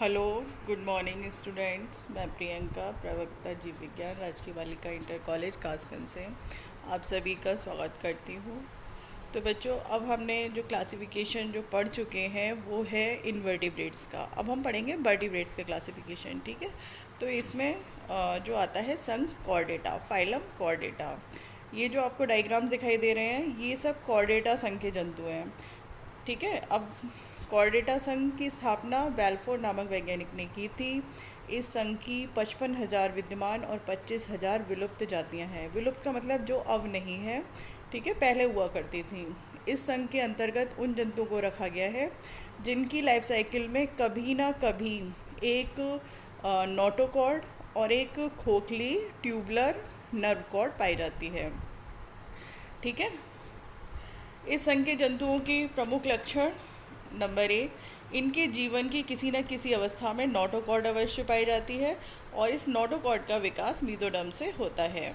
Hello, good morning students. मैं प्रियंका, प्रवक्ता जीव विज्ञान, राजकीय बालिका इंटर कॉलेज कासगंज से आप सभी का स्वागत करती हूँ। तो बच्चों, अब हमने जो क्लासिफिकेशन जो पढ़ चुके हैं वो है इनवर्टिब्रेट्स का। अब हम पढ़ेंगे वर्टिब्रेट्स का क्लासिफिकेशन। ठीक है। तो इसमें जो आता है संघ कॉर्डेटा, फाइलम कॉर्डेटा। ये जो आपको डायग्राम दिखाई दे रहे हैं ये सब कॉर्डेटा संघ के जंतु हैं। ठीक है। अब कॉर्डेटा संघ की स्थापना बेल्फोर नामक वैज्ञानिक ने की थी। इस संघ की 55,000 विद्यमान और 25,000 विलुप्त जातियां हैं। विलुप्त का मतलब जो अब नहीं है। ठीक है, पहले हुआ करती थी। इस संघ के अंतर्गत उन जंतुओं को रखा गया है जिनकी लाइफ साइकिल में कभी ना कभी एक नोटोकॉर्ड और एक खोखली ट्यूबलर नर्व कॉर्ड पाई जाती है। ठीक है। इस संघ के जंतुओं की प्रमुख लक्षण: नंबर 1, इनके जीवन की किसी न किसी अवस्था में नोटोकॉर्ड अवश्य पाई जाती है और इस नोटोकॉर्ड का विकास मीजोडर्म से होता है।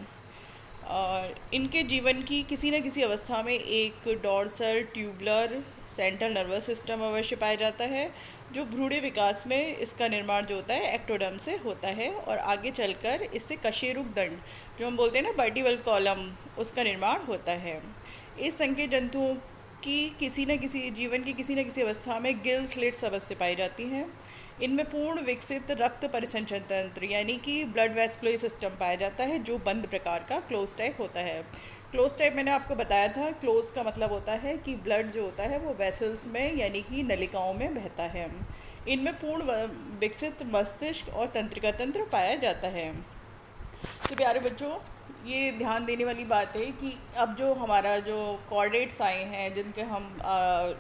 और इनके जीवन की किसी न किसी अवस्था में एक dorsal tubular central nervous system अवश्य पाया जाता है। जो भ्रूण विकास में इसका निर्माण जो होता है एक्टोडर्म से होता है और आगे चलकर इससे कशेरुक दंड, जो हम बोलते हैं ना वर्टिबल कॉलम, उसका निर्माण होता है। इस संघ के जंतुओं की किसी न किसी जीवन की किसी न किसी अवस्था में गिल स्लिट्स अवश्य पाई जाती हैं। इनमें पूर्ण विकसित रक्त परिसंचरण तंत्र यानी कि ब्लड वेस्कुलर सिस्टम पाया जाता है जो बंद प्रकार का क्लोज टाइप होता है। क्लोज टाइप मैंने आपको बताया था, क्लोज का मतलब होता है कि ब्लड जो होता है वो वेसल्स में यानी कि नलिकाओं में बहता है। इनमें पूर्ण विकसित मस्तिष्क और तंत्रिका तंत्र पाया जाता है। तो प्यारे बच्चों, ये ध्यान देने वाली बात है कि अब जो हमारा जो कॉर्डेट्स आए हैं जिनके हम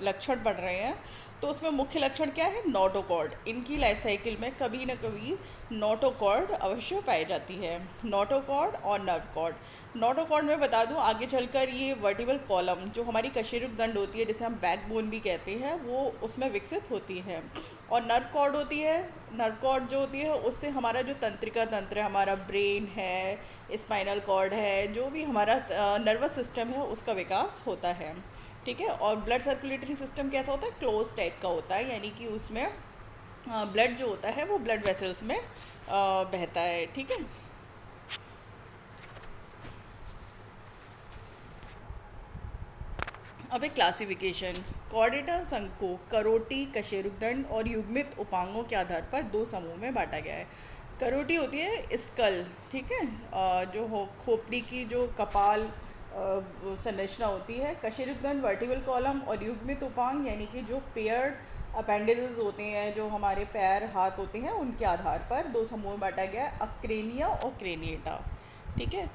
लक्षण पढ़ रहे हैं, तो उसमें मुख्य लक्षण क्या है? नोटोकॉर्ड। इनकी लाइफ साइकिल में कभी न कभी नोटोकॉर्ड अवश्य पाई जाती है। नोटोकॉर्ड और नर्व कॉर्ड। नोटोकॉर्ड में बता दूं, आगे चलकर ये वर्टिबल कॉलम जो हमारी कशेरुक दंड होती है, जिसे हम बैकबोन भी कहते हैं, वो उसमें विकसित होती है। और नर्व कॉर्ड होती है, नर्व कॉर्ड जो होती है उससे हमारा जो तंत्रिका तंत्र है, हमारा ब्रेन है, स्पाइनल कॉर्ड है, जो भी हमारा नर्वस सिस्टम है उसका विकास होता है। ठीक है। और ब्लड सर्कुलेटरी सिस्टम कैसा होता है? क्लोज टाइप का होता है, यानी कि उसमें ब्लड जो होता है वो ब्लड वेसल्स में बहता है। ठीक है। अब एक क्लासिफिकेशन। कॉर्डेटा संघ को करोटी, कशेरुकदंड और युग्मित उपांगों के आधार पर दो समूह में बांटा गया है। करोटी होती है स्कल, ठीक है, जो हो खोपड़ी की जो कपाल संरचना होती है। कशेरुकदंड वर्टिबल कॉलम और युग्मित उपांग यानी कि जो पेयर्ड अपेंडेजेस होते हैं, जो हमारे पैर हाथ होते हैं, उनके आधार पर दो समूह में बांटा गया है, अक्रेनिया और क्रेनिएटा। ठीक है।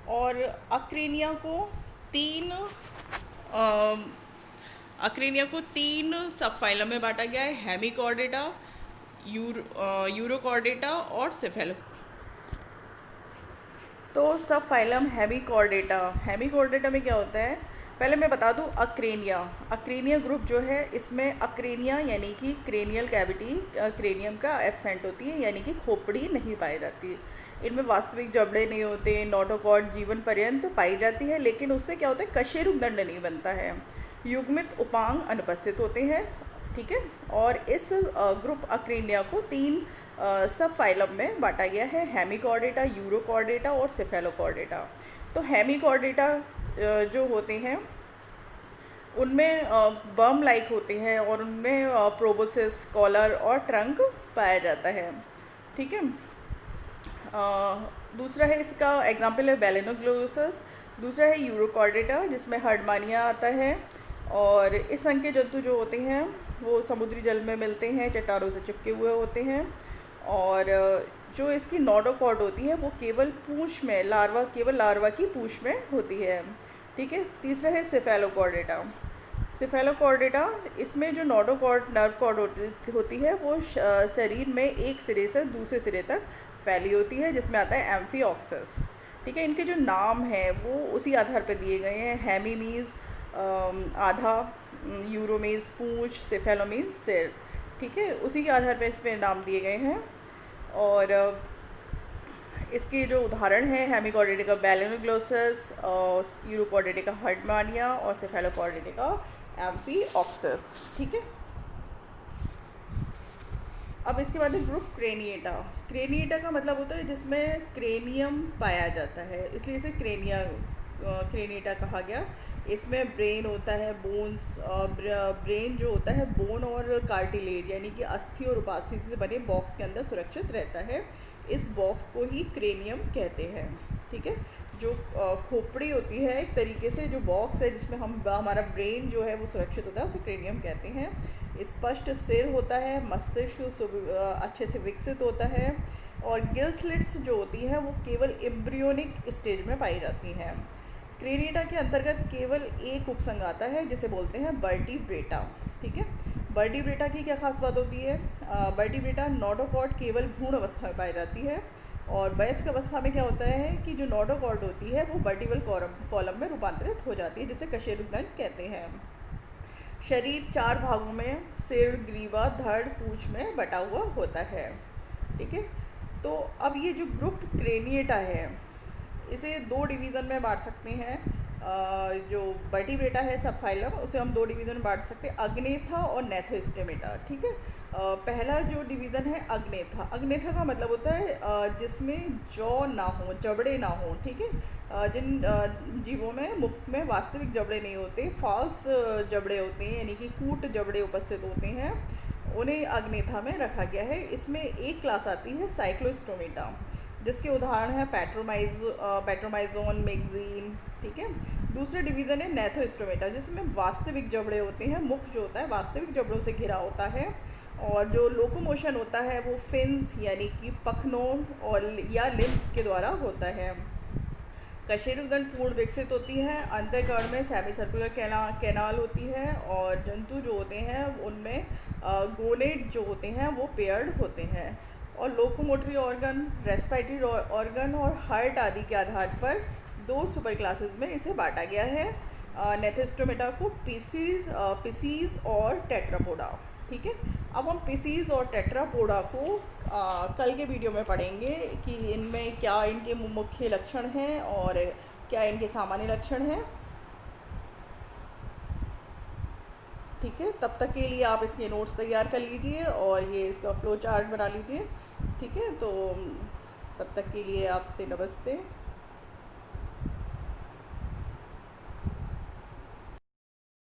और अक्रेनिया को तीन अक्रेनिया को तीन सब फाइलम में बांटा गया है: हेमिकॉर्डेटा, यूरोकॉर्डेटा और सिफेलो। तो सब फाइलम हेमिकॉर्डेटा। हेमिकॉर्डेटा में क्या होता है? पहले मैं बता दूं, अक्रेनिया, अक्रेनिया ग्रुप जो है इसमें अक्रेनिया यानी कि क्रेनियल कैविटी क्रेनियम का एब्सेंट होती है, यानी कि खोपड़ी नहीं पाई जाती। इनमें वास्तविक जबड़े नहीं होते। नोटोकॉर्ड जीवन पर्यंत पाई जाती है, लेकिन उससे क्या होता है? कशेरुक दंड नहीं बनता है। युग्मित उपांग अनुपस्थित होते हैं। ठीक है। और इस ग्रुप अक्रेनिया को तीन सब फाइलम में बांटा गया है: हेमिकॉर्डेटा, यूरोकॉर्डेटा और सिफेलोकॉर्डेटा। तो हेमिकॉर्डेटा जो होते हैं उनमें बर्म लाइक होते हैं और उनमें प्रोबोसिस, कॉलर और ट्रंक पाया जाता है। ठीक है। दूसरा है, इसका एग्जाम्पल है बेलेनोग्लोसस। दूसरा है यूरोकॉर्डेटा जिसमें हर्डमानिया आता है। और इस संघ के जंतु जो होते हैं वो समुद्री जल में मिलते हैं, चट्टानों से चिपके हुए होते हैं। और जो इसकी नोडोकॉर्ड होती है वो केवल पूंछ में, केवल लार्वा की पूंछ में होती है। ठीक है। तीसरा है सिफेलोकॉर्डेटा। सिफेलोकॉर्डेटा, इसमें जो नोडोकॉर्ड नर्व कॉर्ड होती है वो शरीर में एक सिरे से दूसरे सिरे तक फैली होती है, जिसमें आता है एम्फीऑक्सस। ठीक है। इनके जो नाम हैं वो उसी आधार पर दिए गए हैं: हेमी मीन्स आधा, यूरो मीन्स पूंछ, सिफेलो मीन्स सिर। ठीक है। उसी के आधार पर इस पर नाम दिए गए हैं। और इसके जो उदाहरण हैं हेमिकॉर्डेटा का बेलेनोग्लोसस, यूरोकॉर्डेटा का हर्डमानिया और सिफेलोकॉर्डेटा का एम्फीऑक्सस। ठीक है। अब इसके बाद है ग्रुप क्रेनिएटा। क्रेनिएटा का मतलब होता है जिसमें क्रेनियम पाया जाता है, इसलिए इसे क्रेनिएटा कहा गया। इसमें ब्रेन होता है, बोन्स, ब्रेन जो होता है बोन और कार्टिलेज यानी कि अस्थि और उपास्थि से बने बॉक्स के अंदर सुरक्षित रहता है। इस बॉक्स को ही क्रेनियम कहते हैं। ठीक है, जो खोपड़ी होती है एक तरीके से, जो बॉक्स है जिसमें हमारा ब्रेन जो है वो सुरक्षित होता है, उसे क्रेनियम कहते हैं। स्पष्ट सिर होता है, मस्तिष्क अच्छे से विकसित होता है, और गिल स्लिट्स जो होती हैं वो केवल एम्ब्रियोनिक स्टेज में पाई जाती हैं। क्रेनिएटा के अंतर्गत केवल एक उपसंग आता है जिसे बोलते हैं वर्टिब्रेटा। ठीक है, वर्टिब्रेटा की क्या खास बात होती है? वर्टिब्रेटा नोडोकॉर्ड केवल भ्रूण अवस्था में पाई जाती है, और वयस्क अवस्था में क्या होता है कि जो नोडोकॉर्ड होती है वो वर्टिबल कॉलम में रूपांतरित हो जाती है, जिसे कशेरुकदंड कहते हैं। शरीर 4 भागों में सिर, ग्रीवा, धड़, पूंछ में बटा हुआ होता है। ठीक है, तो अब ये जो ग्रुप क्रेनिएटा है इसे 2 डिवीज़न में बांट सकते हैं। जो वर्टिब्रेटा है सब फाइलम, उसे हम 2 डिवीज़न में बांट सकते हैं, अग्नेथा और नेथोस्टेमेटा। ठीक है, पहला जो डिवीज़न है अग्नेथा। अग्नेथा का मतलब होता है जिसमें जौ ना हो, जबड़े ना हो। ठीक है, जिन जीवों में मुख में वास्तविक जबड़े नहीं होते, फॉल्स जबड़े होते हैं, यानी कि कूट जबड़े उपस्थित होते हैं, उन्हें अग्नेथा में रखा गया है। इसमें एक क्लास आती है साइक्लोस्टोमेटा, जिसके उदाहरण है पैट्रोमाइजोन, मैगजीन। ठीक है, दूसरा डिवीज़न है नेथोस्टोमेटा, जिसमें वास्तविक जबड़े होते हैं, मुख जो होता है वास्तविक जबड़ों से घिरा होता है, और जो लोकोमोशन होता है वो फिन्स यानी कि पखनों और या लिम्स के द्वारा होता है। कशेरुकदंड पूर्ण विकसित होती है, अंतःकर्ण में सेमी सर्कुलर कैनाल होती है, और जंतु जो होते हैं उनमें गोनेड जो होते हैं वो पेयर्ड होते हैं। और लोकोमोटरी ऑर्गन, रेस्पिरेटरी ऑर्गन और हार्ट आदि के आधार पर 2 सुपर क्लासेस में इसे बांटा गया है। नेथोस्टोमेटा को पीसीज और टेट्रापोडा। ठीक है, अब हम पीसीज और टेट्रापोडा को कल के वीडियो में पढ़ेंगे कि इनमें क्या इनके मुख्य लक्षण हैं और क्या इनके सामान्य लक्षण हैं। ठीक है, तब तक के लिए आप इसके नोट्स तैयार कर लीजिए और ये इसका फ्लो चार्ट बना लीजिए। ठीक है, तो तब तक के लिए आपसे नमस्ते।